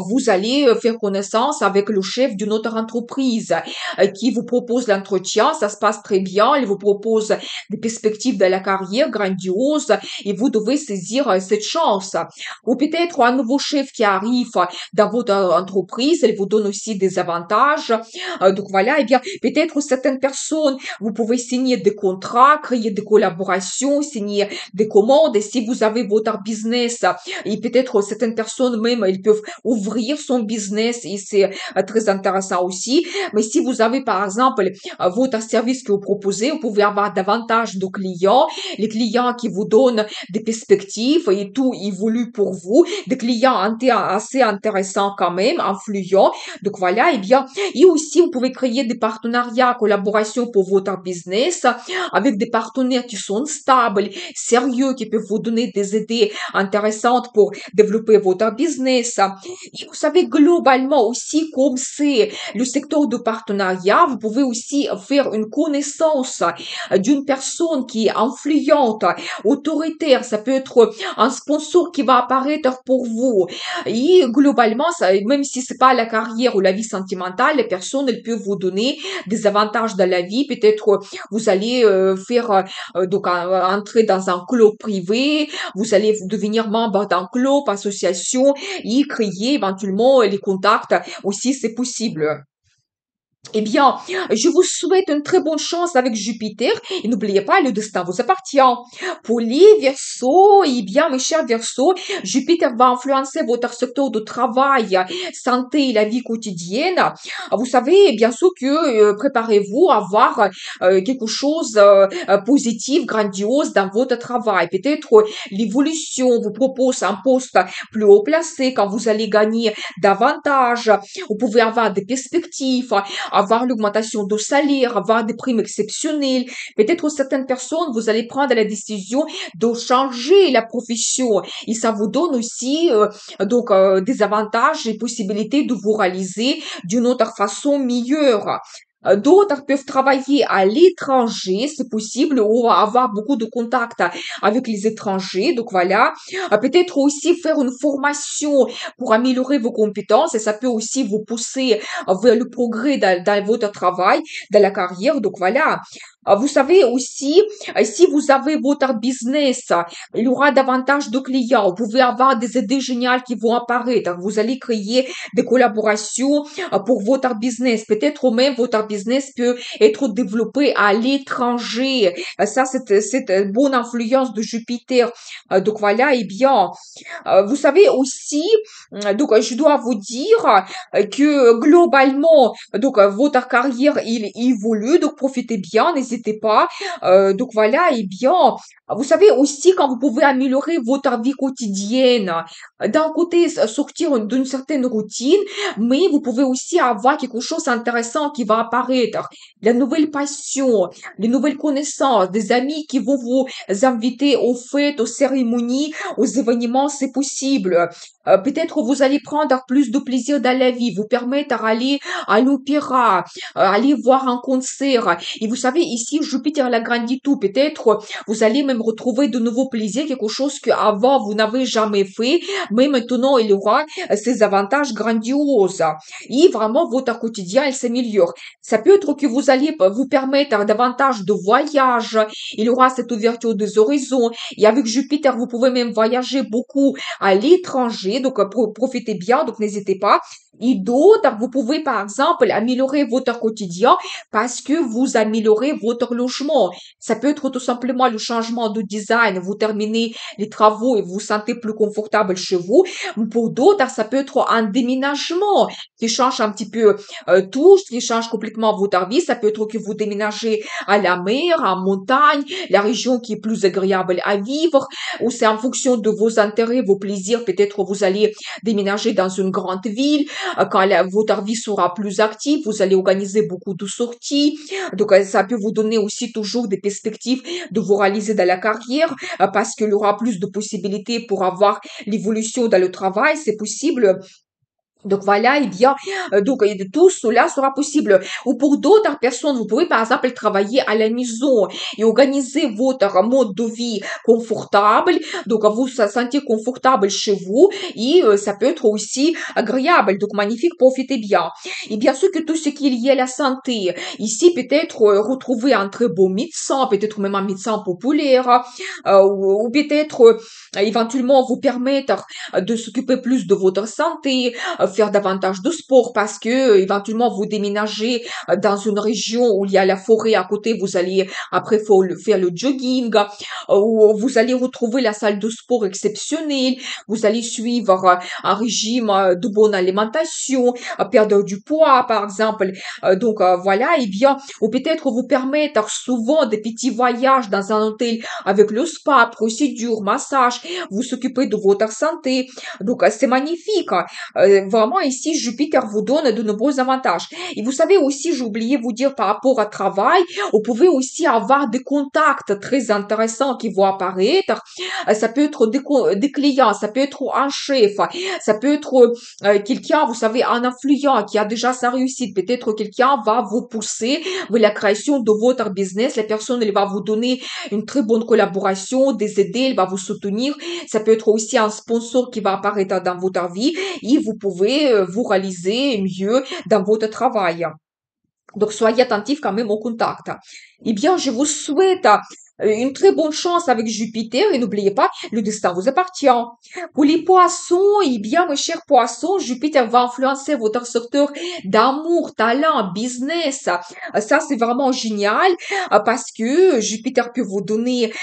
vous allez faire connaissance avec le chef d'une autre entreprise qui vous propose l'entretien, ça se passe très bien, il vous propose des perspectives de la carrière grandioses et vous devez saisir cette chance. Ou peut-être un nouveau chef qui arrive dans votre entreprise, il vous donne aussi des avantages. Donc voilà, et bien peut-être certaines personnes, vous pouvez signer des contrats, créer des collaborations, signer des commandes et si vous avez votre business et peut-être certaines personnes même, ils peuvent ouvrir son business et c'est très intéressant aussi. Mais si vous avez, par exemple, votre service que vous proposez, vous pouvez avoir davantage de clients, les clients qui vous donnent des perspectives et tout évolue pour vous, des clients assez intéressants quand même, influents. Donc voilà, et bien, et aussi vous pouvez créer des partenariats, collaborations pour votre business avec des partenaires qui sont stables, sérieux, qui peuvent vous donner des idées intéressantes pour développer votre business. Et vous savez, globalement aussi, comme c'est le secteur de partenariat, vous pouvez aussi faire une connaissance d'une personne qui est influente, autoritaire. Ça peut être un sponsor qui va apparaître pour vous. Et globalement, ça, même si c'est pas la carrière ou la vie sentimentale, les personnes, elles peuvent vous donner des avantages dans la vie. Peut-être vous allez faire donc entrer dans un club privé, vous allez devenir membre d'un club, association et créer éventuellement les contacts aussi, c'est possible. Eh bien, je vous souhaite une très bonne chance avec Jupiter et n'oubliez pas, le destin vous appartient. Pour les Verseaux, eh bien, mes chers Verseaux, Jupiter va influencer votre secteur de travail, santé et la vie quotidienne. Vous savez, bien sûr que préparez-vous à avoir quelque chose positif, grandiose dans votre travail. Peut-être l'évolution vous propose un poste plus haut placé quand vous allez gagner davantage. Vous pouvez avoir des perspectives, avoir l'augmentation de salaire, avoir des primes exceptionnelles. Peut-être certaines personnes, vous allez prendre la décision de changer la profession et ça vous donne aussi des avantages et possibilités de vous réaliser d'une autre façon meilleure. D'autres peuvent travailler à l'étranger, c'est possible, ou avoir beaucoup de contacts avec les étrangers. Donc voilà, peut-être aussi faire une formation pour améliorer vos compétences et ça peut aussi vous pousser vers le progrès dans votre travail, dans la carrière. Donc voilà. Vous savez aussi, si vous avez votre business, il y aura davantage de clients. Vous pouvez avoir des idées géniales qui vont apparaître. Vous allez créer des collaborations pour votre business. Peut-être même votre business peut être développé à l'étranger. Ça, c'est une bonne influence de Jupiter. Donc voilà, eh bien, vous savez aussi, donc je dois vous dire que globalement, donc votre carrière il évolue, donc profitez bien, n'hésitez pas. Donc voilà, et bien, vous savez aussi quand vous pouvez améliorer votre vie quotidienne, d'un côté sortir d'une certaine routine, mais vous pouvez aussi avoir quelque chose d'intéressant qui va apparaître, la nouvelle passion, les nouvelles connaissances, des amis qui vont vous inviter aux fêtes, aux cérémonies, aux événements, c'est possible. Peut-être vous allez prendre plus de plaisir dans la vie, vous permettre d'aller à l'opéra, aller voir un concert. Et vous savez, ici, Jupiter l'agrandit tout. Peut-être vous allez même retrouver de nouveaux plaisirs, quelque chose que avant vous n'avez jamais fait, mais maintenant il y aura ces avantages grandioses. Et vraiment, votre quotidien, il s'améliore. Ça peut être que vous allez vous permettre davantage de voyages. Il y aura cette ouverture des horizons. Et avec Jupiter, vous pouvez même voyager beaucoup à l'étranger. Donc, profitez bien. Donc, n'hésitez pas. Et d'autres, vous pouvez par exemple améliorer votre quotidien parce que vous améliorez votre logement. Ça peut être tout simplement le changement de design. Vous terminez les travaux et vous vous sentez plus confortable chez vous. Pour d'autres, ça peut être un déménagement qui change un petit peu tout, qui change complètement votre vie. Ça peut être que vous déménagez à la mer, en montagne, la région qui est plus agréable à vivre, ou c'est en fonction de vos intérêts, vos plaisirs. Peut-être vous allez déménager dans une grande ville. Quand votre vie sera plus active, vous allez organiser beaucoup de sorties. Donc, ça peut vous donner aussi toujours des perspectives de vous réaliser dans la carrière parce qu'il y aura plus de possibilités pour avoir l'évolution dans le travail. C'est possible. Donc voilà, eh bien, tout cela sera possible. Ou pour d'autres personnes, vous pouvez par exemple travailler à la maison et organiser votre mode de vie confortable. Donc vous vous sentez confortable chez vous et ça peut être aussi agréable. Donc magnifique, profitez bien. Et bien sûr que tout ce qui est lié à la santé, ici peut-être retrouver un très beau médecin, peut-être même un médecin populaire, ou peut-être éventuellement vous permettre de s'occuper plus de votre santé, faire davantage de sport parce que éventuellement vous déménagez dans une région où il y a la forêt à côté, vous allez après faire le jogging, ou vous allez retrouver la salle de sport exceptionnelle, vous allez suivre un régime de bonne alimentation, perdre du poids par exemple. Voilà, et bien, ou peut-être vous permettre souvent des petits voyages dans un hôtel avec le spa, procédure, massage, vous s'occupez de votre santé. Donc c'est magnifique. Vraiment vraiment ici, Jupiter vous donne de nombreux avantages. Et vous savez aussi, j'ai oublié vous dire par rapport au travail, vous pouvez aussi avoir des contacts très intéressants qui vont apparaître. Ça peut être des clients, ça peut être un chef, ça peut être quelqu'un, vous savez, un influent qui a déjà sa réussite. Peut-être quelqu'un va vous pousser vers la création de votre business. La personne, elle va vous donner une très bonne collaboration, des idées, elle va vous soutenir. Ça peut être aussi un sponsor qui va apparaître dans votre vie et vous pouvez vous réaliser mieux dans votre travail. Donc, soyez attentifs quand même au contact. Eh bien, je vous souhaite une très bonne chance avec Jupiter et n'oubliez pas, le destin vous appartient. Pour les poissons, eh bien, mes chers poissons, Jupiter va influencer votre secteur d'amour, talent, business. Ça, c'est vraiment génial parce que Jupiter peut vous donner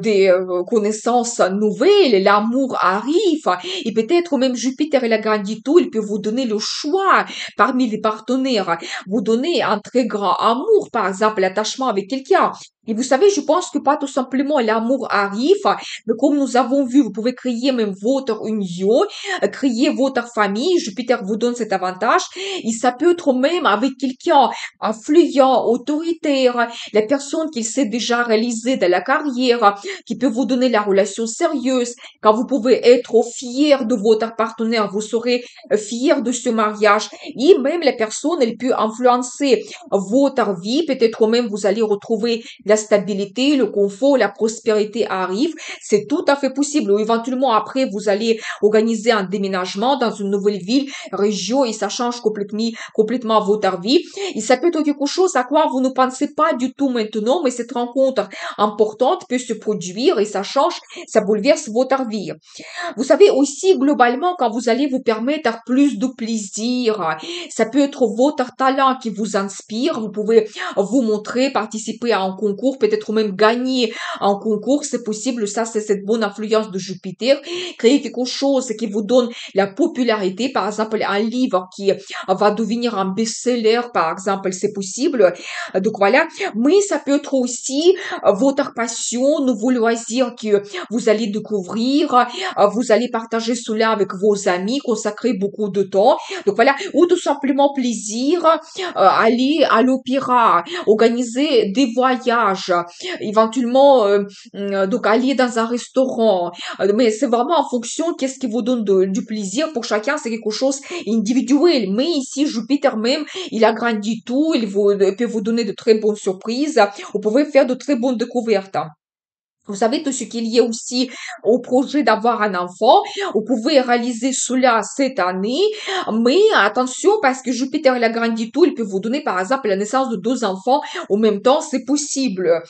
des connaissances nouvelles, l'amour arrive et peut-être même Jupiter il agrandit tout, il peut vous donner le choix parmi les partenaires, vous donner un très grand amour, par exemple l'attachement avec quelqu'un. Et vous savez, je pense que pas tout simplement l'amour arrive, mais comme nous avons vu, vous pouvez créer même votre union, créer votre famille. Jupiter vous donne cet avantage. Et ça peut être même avec quelqu'un influent, autoritaire, la personne qui s'est déjà réalisée dans la carrière, qui peut vous donner la relation sérieuse. Quand vous pouvez être fier de votre partenaire, vous serez fier de ce mariage. Et même la personne, elle peut influencer votre vie. Peut-être même vous allez retrouver la stabilité, le confort, la prospérité arrive. C'est tout à fait possible. Ou éventuellement après, vous allez organiser un déménagement dans une nouvelle ville, région, et ça change complètement votre vie. Et ça peut être quelque chose à quoi vous ne pensez pas du tout maintenant, mais cette rencontre importante peut se produire et ça change, ça bouleverse votre vie. Vous savez aussi, globalement, quand vous allez vous permettre plus de plaisir, ça peut être votre talent qui vous inspire. Vous pouvez vous montrer, participer à un concours, peut-être même gagner un concours, c'est possible. Ça, c'est cette bonne influence de Jupiter. Créer quelque chose qui vous donne la popularité, par exemple, un livre qui va devenir un best-seller, par exemple, c'est possible. Donc voilà. Mais ça peut être aussi votre passion, nouveaux loisirs que vous allez découvrir, vous allez partager cela avec vos amis, consacrer beaucoup de temps. Donc voilà, ou tout simplement plaisir, aller à l'opéra, organiser des voyages, éventuellement donc aller dans un restaurant. Mais c'est vraiment en fonction qu'est-ce qui vous donne du plaisir. Pour chacun, c'est quelque chose individuel. Mais ici, Jupiter même, il agrandit tout, il peut vous donner de très bonnes surprises. Vous pouvez faire de très bonnes découvertes. Vous savez, tout ce qu'il y a aussi au projet d'avoir un enfant, vous pouvez réaliser cela cette année, mais attention parce que Jupiter il agrandit tout, il peut vous donner par exemple la naissance de deux enfants au même temps, c'est possible.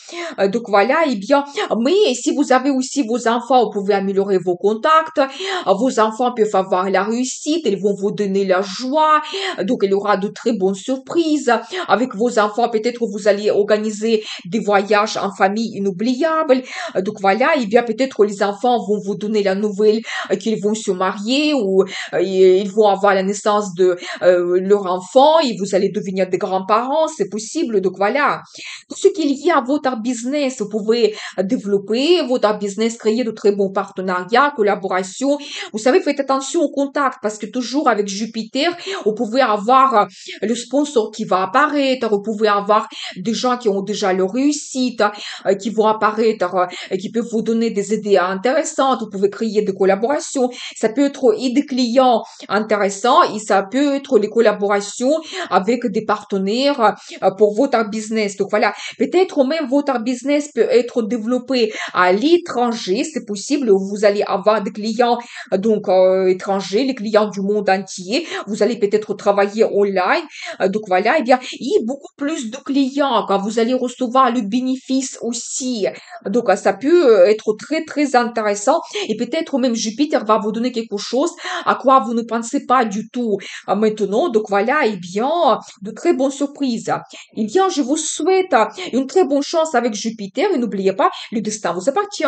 Donc voilà, et bien, mais si vous avez aussi vos enfants, vous pouvez améliorer vos contacts, vos enfants peuvent avoir la réussite, ils vont vous donner la joie, donc il y aura de très bonnes surprises. Avec vos enfants, peut-être vous allez organiser des voyages en famille inoubliables. Donc voilà, et bien peut-être les enfants vont vous donner la nouvelle qu'ils vont se marier ou ils vont avoir la naissance de leur enfant et vous allez devenir des grands-parents, c'est possible. Donc voilà, tout ce qu'il y a à votre business, vous pouvez développer votre business, créer de très bons partenariats, collaborations. Vous savez, faites attention au contact parce que toujours avec Jupiter, vous pouvez avoir le sponsor qui va apparaître, vous pouvez avoir des gens qui ont déjà leur réussite, qui vont apparaître et qui peuvent vous donner des idées intéressantes. Vous pouvez créer des collaborations. Ça peut être et des clients intéressants et ça peut être les collaborations avec des partenaires pour votre business. Donc voilà, peut-être même votre business peut être développé à l'étranger. C'est possible. Vous allez avoir des clients donc étrangers, les clients du monde entier. Vous allez peut-être travailler online. Donc voilà, et bien, il y a beaucoup plus de clients quand vous allez recevoir le bénéfice aussi. Donc, ça peut être très, très intéressant et peut-être même Jupiter va vous donner quelque chose à quoi vous ne pensez pas du tout maintenant. Donc, voilà, et bien, de très bonnes surprises. Eh bien, je vous souhaite une très bonne chance avec Jupiter et n'oubliez pas, le destin vous appartient.